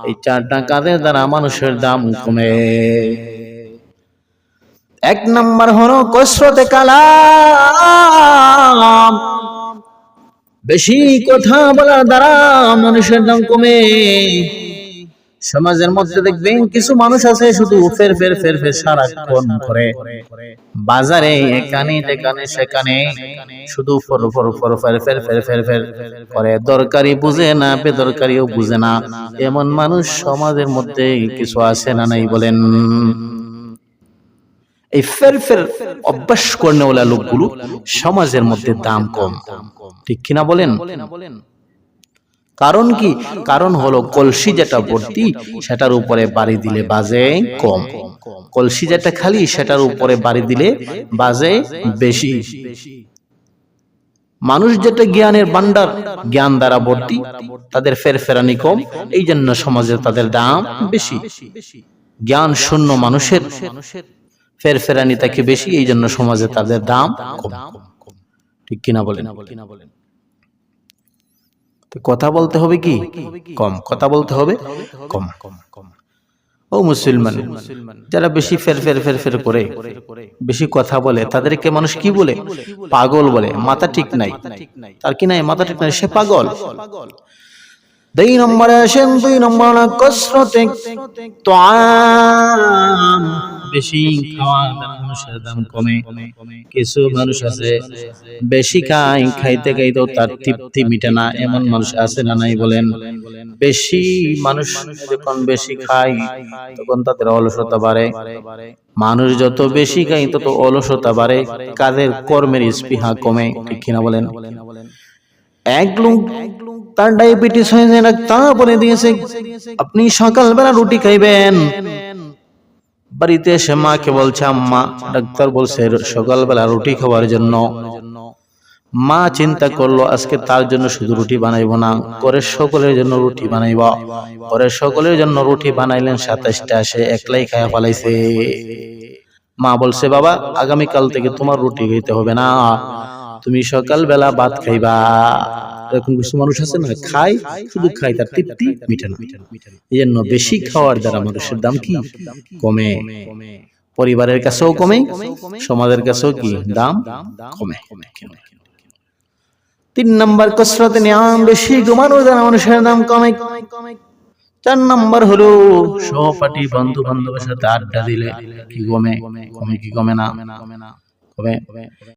এই চারটা কাজের দ্বারা মানুষের দাম কমে। এক নাম্বার হলো কসরতে কালাম, বেশি কথা বলার দ্বারা মানুষের দাম কমে। সমাজের মধ্যে দেখবেন কিছু মানুষ আছে শুধু ফের ফের ফের ফের সারাক্ষণ করে, বাজারে এখানে যেখানে সেখানে শুধু ফর ফর ফর ফের ফের ফের ফের ফের করে, দরকারি বুঝে না বেদরকারিও বুঝে না, এমন মানুষ সমাজের মধ্যে কিছু আছে না নাই বলেন? এই ফের ফের অভ্যাস করেওয়ালা লোকগুলো সমাজের মধ্যে দাম কম, ঠিক কিনা বলেন? কারণ কি? কারণ হলো কলসি যেটা ভর্তি সেটার উপরে বাড়ি দিলে বাজে কম, কলসি যেটা খালি সেটার উপরে বাড়ি দিলে বাজে বেশি। মানুষ যেটা জ্ঞানের ভান্ডার, জ্ঞান দ্বারা ভর্তি, তাদের ফেরফেরানি কম, এই জন্য সমাজে তাদের দাম বেশি। জ্ঞান শূন্য মানুষের ফেরফেরানি থাকে বেশি, এই জন্য সমাজে তাদের দাম কম, ঠিক কিনা বলেন? কথা বলতে হবে কি কম, কথা বলতে হবে কম। ও মুসলমান, যারা বেশি ফের ফের ফের ফের করে, বেশি কথা বলে, তাদেরকে মানুষ কি বলে? পাগল বলে। মাথা ঠিক নাই তার, কি নাই মাথা ঠিক নাই, সে পাগল। 2 নম্বরে আসেন, 2 নম্বর কসরতে তোআম, বেশি খাওয়া মানুষের দাম কমে। কিছু মানুষ আছে বেশি খায়, খাইতে খাইতেও তার তৃপ্তি মিটে না, এমন মানুষ আছে না নাই বলেন? বেশি মানুষ যখন বেশি খায় তখন তাদের অলসতা বাড়ে। মানুষ যত বেশি খায় তত অলসতা বাড়ে, কাজের কর্মের স্পৃহা কমে, ঠিক কিনা বলেন? এক লোক তার ডায়াবেটিস হয়েছে, ডাক্তার বলে দিয়েছে আপনি সকালবেলা রুটি খাইবেন। বাড়িতে এসে মাকে বলছে আম্মা, ডাক্তার বলছে সকালবেলা রুটি খাওয়ার জন্য। মা চিন্তা করলো আজকে তার জন্য শুধু রুটি বানাইবো না, ঘরের সকলের জন্য রুটি বানাইব। ঘরের সকলের জন্য রুটি বানাইলেন 27টা, সে একলাই খায়া ফেলাইছে। মা বলছে বাবা আগামীকাল থেকে তোমার রুটি খাইতে হবে না, তুমি সকালবেলা ভাত খাইবা। এরকম কিছু মানুষ আছে না, খায় শুধু খায়, তার তৃপ্তি মিটে না। এই জন্য বেশি খাওয়ার দ্বারা মানুষের দাম কি কমে, পরিবারের কাছেও কমে, সমাজের কাছেও কি দাম কমে। 3 নম্বর কসরতে নিয়াম, বেশি ঘুমানোর দ্বারা মানুষের দাম কমে। 4 নম্বর হলো সহপাঠী বন্ধু বান্ধবের সাথে আড্ডা দিলে কি কমে, কমে কি কমে না? কমে।